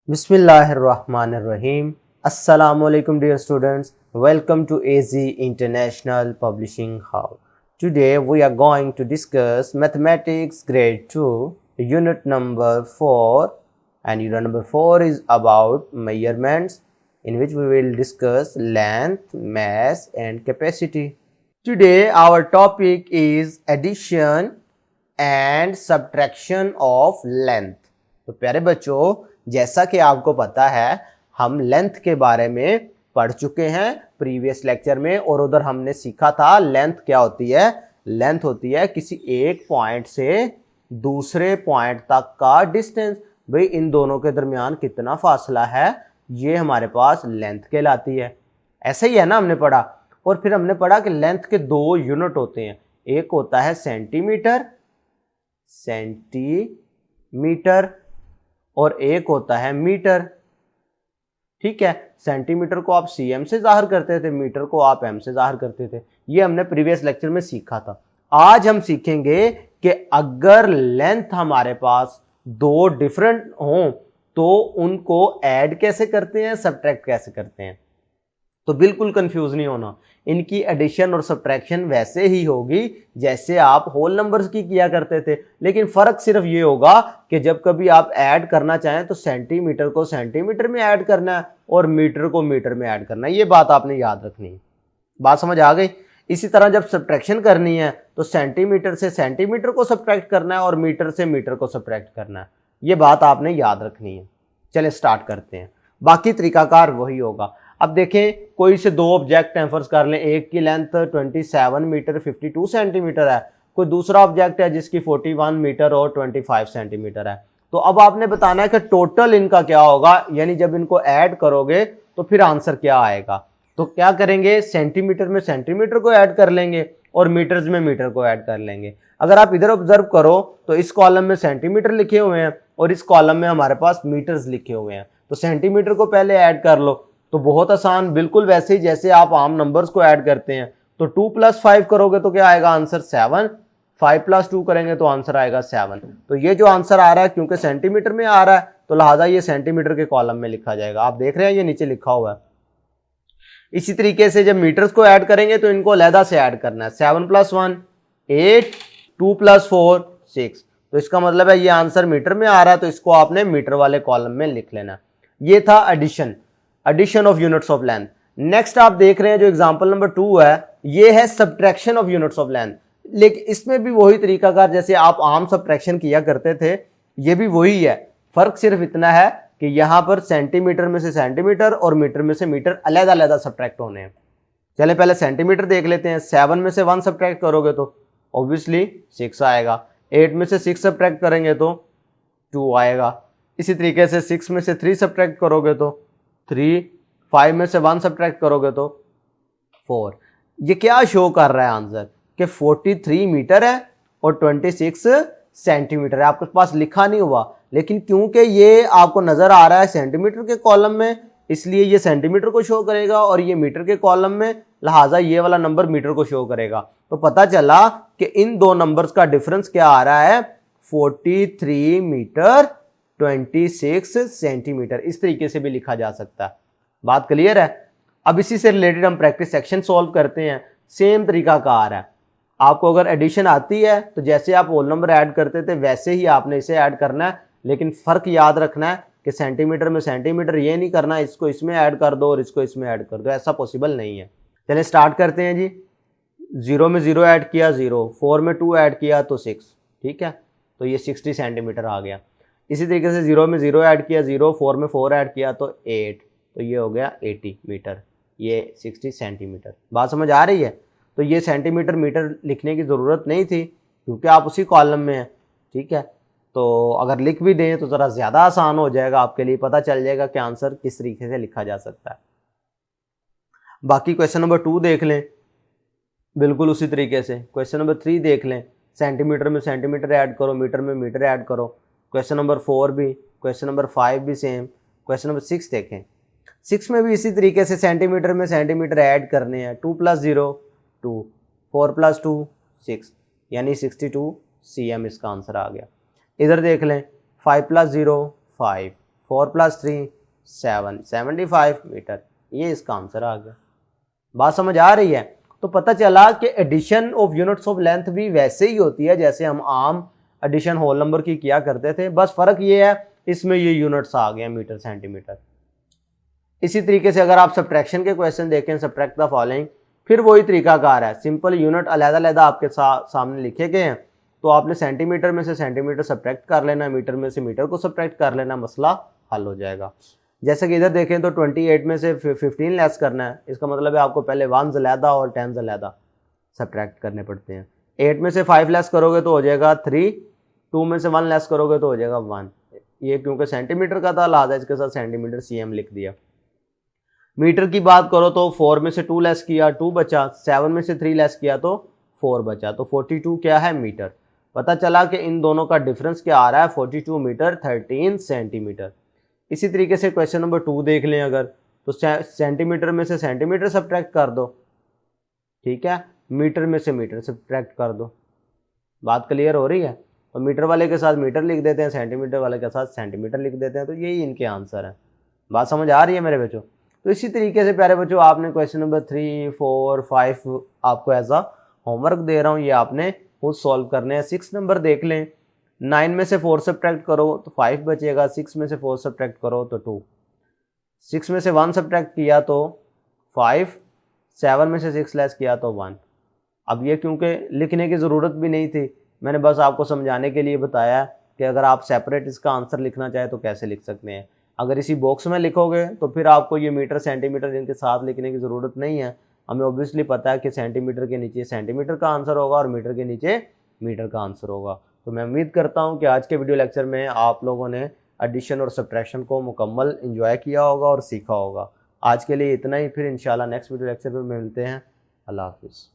Bismillahirrahmanirrahim. Assalamu alaikum dear students. Welcome to AZ International Publishing House. Today we are going to discuss Mathematics Grade 2 Unit number 4, and Unit number 4 is about measurements, in which we will discuss length, mass and capacity. Today our topic is addition and subtraction of length. तो प्यारे बच्चों, जैसा कि आपको पता है हम length के बारे में पढ़ चुके हैं प्रीवियस लेक्चर में, और उधर हमने सीखा था लेंथ क्या होती है। लेंथ होती है किसी एक पॉइंट से दूसरे पॉइंट तक का डिस्टेंस। भाई इन दोनों के दरमियान कितना फासला है, ये हमारे पास लेंथ कहलाती है। ऐसा ही है ना, हमने पढ़ा। और फिर हमने पढ़ा कि लेंथ के दो यूनिट होते हैं, एक होता है सेंटीमीटर और एक होता है मीटर। ठीक है, सेंटीमीटर को आप सीएम से जाहिर करते थे, मीटर को आप एम से जाहिर करते थे। ये हमने प्रीवियस लेक्चर में सीखा था। आज हम सीखेंगे कि अगर लेंथ हमारे पास दो डिफरेंट हों तो उनको ऐड कैसे करते हैं, सब्ट्रैक्ट कैसे करते हैं। तो बिल्कुल कंफ्यूज नहीं होना, इनकी एडिशन और सब्ट्रैक्शन वैसे ही होगी जैसे आप होल नंबर्स की किया करते थे, लेकिन फर्क सिर्फ ये होगा कि जब कभी आप ऐड करना चाहें तो सेंटीमीटर को सेंटीमीटर में ऐड करना है और मीटर को मीटर में ऐड करना है। ये बात आपने याद रखनी है। बात समझ आ गई। इसी तरह जब सब्ट्रैक्शन करनी है तो सेंटीमीटर से सेंटीमीटर को सब्ट्रैक्ट करना है और मीटर से मीटर को सब्ट्रैक्ट करना है। ये बात आपने याद रखनी है। चले स्टार्ट करते हैं। बाकी तरीकाकार वही होगा। अब देखें, कोई से दो ऑब्जेक्ट हैं, फर्ज कर लें एक की लेंथ 27 मीटर 52 सेंटीमीटर है, कोई दूसरा ऑब्जेक्ट है जिसकी 41 मीटर और 25 सेंटीमीटर है। तो अब आपने बताना है कि टोटल इनका क्या होगा, यानी जब इनको ऐड करोगे तो फिर आंसर क्या आएगा। तो क्या करेंगे, सेंटीमीटर में सेंटीमीटर को ऐड कर लेंगे और मीटर्स में मीटर को ऐड कर लेंगे। अगर आप इधर ऑब्जर्व करो तो इस कॉलम में सेंटीमीटर लिखे हुए हैं और इस कॉलम में हमारे पास मीटर्स लिखे हुए हैं। तो सेंटीमीटर को पहले ऐड कर लो, तो बहुत आसान, बिल्कुल वैसे ही जैसे आप आम नंबर्स को ऐड करते हैं। तो 2 + 5 करोगे तो क्या आएगा आंसर 7, 5 + 2 करेंगे तो आंसर आएगा 7। तो ये जो आंसर आ रहा है क्योंकि सेंटीमीटर में आ रहा है तो लिहाजा ये सेंटीमीटर के कॉलम में लिखा जाएगा। आप देख रहे हैं ये नीचे लिखा हुआ है। इसी तरीके से जब मीटर्स को ऐड करेंगे तो इनको अलहदा से ऐड करना है। 7 + 1 8, 2 + 4 6। तो इसका मतलब है ये आंसर मीटर में आ रहा है, तो इसको आपने मीटर वाले कॉलम में लिख लेना। ये था addition of units of length. Next आप देख रहे हैं जो एग्जांपल नंबर 2 है, ये है subtraction of units of length. लेकिन इसमें भी वही तरीकाकार जैसे आप आम सब्ट्रैक्शन किया करते थे, ये भी वही है। फर्क सिर्फ इतना है कि यहां पर सेंटीमीटर में से सेंटीमीटर और मीटर में से मीटर अलग अलग सब्ट्रैक्ट होने हैं। चले पहले सेंटीमीटर देख लेते हैं। 7 में से 1 सब्ट्रैक्ट करोगे तो ऑब्वियसली 6 आएगा। 8 में से 6 सब्ट्रैक्ट करेंगे तो 2 आएगा। इसी तरीके से 6 में से 3 सब्ट्रैक्ट करोगे तो 3, 5 में से 1 सब्ट्रैक्ट करोगे तो 4। ये क्या शो कर रहा है आंसर कि 43 मीटर है और 26 सेंटीमीटर है। आपके पास लिखा नहीं हुआ, लेकिन क्योंकि ये आपको नजर आ रहा है सेंटीमीटर के कॉलम में, इसलिए ये सेंटीमीटर को शो करेगा और ये मीटर के कॉलम में, लिहाजा ये वाला नंबर मीटर को शो करेगा। तो पता चला कि इन दो नंबर्स का डिफरेंस क्या आ रहा है, 43 मीटर 26 सेंटीमीटर। इस तरीके से भी लिखा जा सकता है। बात क्लियर है। अब इसी से रिलेटेड हम प्रैक्टिस सेक्शन सॉल्व करते हैं। सेम तरीका कार है। आपको अगर एडिशन आती है तो जैसे आप होल नंबर ऐड करते थे वैसे ही आपने इसे ऐड करना है, लेकिन फर्क याद रखना है कि सेंटीमीटर में सेंटीमीटर ये नहीं करना इसको इसमें ऐड कर दो और इसको इसमें ऐड कर दो, ऐसा पॉसिबल नहीं है। चलिए स्टार्ट करते हैं जी। 0 में 0 ऐड किया 0, 4 में 2 ऐड किया तो 6। ठीक है, तो ये 60 सेंटीमीटर आ गया। इसी तरीके से 0 में 0 ऐड किया 0, 4 में 4 ऐड किया तो 8, तो ये हो गया 80 मीटर, ये 60 सेंटीमीटर। बात समझ आ रही है। तो ये सेंटीमीटर मीटर लिखने की ज़रूरत नहीं थी क्योंकि आप उसी कॉलम में हैं। ठीक है, तो अगर लिख भी दें तो ज़रा ज़्यादा आसान हो जाएगा आपके लिए, पता चल जाएगा कि आंसर किस तरीके से लिखा जा सकता है। बाकी क्वेश्चन नंबर 2 देख लें, बिल्कुल उसी तरीके से। क्वेश्चन नंबर 3 देख लें, सेंटीमीटर में सेंटीमीटर ऐड करो, मीटर में मीटर ऐड करो। क्वेश्चन नंबर 4 भी, क्वेश्चन नंबर 5 भी सेम। क्वेश्चन नंबर 6 देखें, 6 में भी इसी तरीके से सेंटीमीटर में सेंटीमीटर ऐड करने हैं। 2 + 0 2, 4 + 2 6, यानी 62 cm इसका आंसर आ गया। इधर देख लें, 5 + 0 5, 4 + 3 7 75 मीटर। ये इसका आंसर आ गया। बात समझ आ रही है? तो पता चला कि addition of units of length भी वैसे ही होती है जैसे हम आम एडिशन होल नंबर की किया करते थे, बस फर्क ये है इसमें ये यूनिट्स आ गए मीटर सेंटीमीटर। इसी तरीके से अगर आप सब्ट्रैक्शन के क्वेश्चन देखें, सब्ट्रैक्ट द फॉलोइंग, फिर वही तरीकाकार है, सिंपल यूनिट अलग-अलग आपके सामने लिखे गए हैं, तो आपने सेंटीमीटर में से सेंटीमीटर सब्ट्रैक्ट कर लेना, मीटर में से मीटर को सब्ट्रैक्ट कर लेना, मसला हल हो जाएगा। जैसे कि इधर देखें तो 28 में से 15 लेस करना है, इसका मतलब है आपको पहले 1 अलहदा और 10 अलहदा सब्ट्रैक्ट करने पड़ते हैं। 8 में से 5 लेस करोगे तो हो जाएगा 3, 2 में से 1 लेस करोगे तो हो जाएगा 1। ये क्योंकि सेंटीमीटर का था लिहाजा इसके साथ सेंटीमीटर cm लिख दिया। मीटर की बात करो तो 4 में से 2 लेस किया 2 बचा, 7 में से 3 लेस किया तो 4 बचा, तो 42 क्या है मीटर। पता चला कि इन दोनों का डिफरेंस क्या आ रहा है 42 मीटर 13 सेंटीमीटर। इसी तरीके से क्वेश्चन नंबर 2 देख लें अगर, तो सेंटीमीटर में से सेंटीमीटर सब्ट्रैक्ट कर दो, ठीक है, मीटर में से मीटर सब्ट्रैक्ट कर दो। बात क्लियर हो रही है? तो मीटर वाले के साथ मीटर लिख देते हैं, सेंटीमीटर वाले के साथ सेंटीमीटर लिख देते हैं, तो यही इनके आंसर हैं। बात समझ आ रही है मेरे बच्चों? तो इसी तरीके से प्यारे बच्चों आपने क्वेश्चन नंबर 3, 4, 5 आपको एज आ होमवर्क दे रहा हूँ, ये आपने खुद सॉल्व करने हैं। 6 नंबर देख लें, 9 में से 4 सब्ट्रैक्ट करो तो 5 बचेगा, 6 में से 4 सब्ट्रैक्ट करो तो 2, 6 में से 1 सब्ट्रैक्ट किया तो 5, 7 में से 6 लेस किया तो 1। अब ये क्योंकि लिखने की ज़रूरत भी नहीं थी, मैंने बस आपको समझाने के लिए बताया कि अगर आप सेपरेट इसका आंसर लिखना चाहें तो कैसे लिख सकते हैं। अगर इसी बॉक्स में लिखोगे तो फिर आपको ये मीटर सेंटीमीटर इनके साथ लिखने की ज़रूरत नहीं है। हमें ऑब्वियसली पता है कि सेंटीमीटर के नीचे सेंटीमीटर का आंसर होगा और मीटर के नीचे मीटर का आंसर होगा। तो मैं उम्मीद करता हूँ कि आज के वीडियो लेक्चर में आप लोगों ने एडिशन और सब्ट्रैक्शन को मुकम्मल एंजॉय किया होगा और सीखा होगा। आज के लिए इतना ही, फिर इंशाल्लाह नेक्स्ट वीडियो लेक्चर में मिलते हैं। अल्लाह हाफिज़।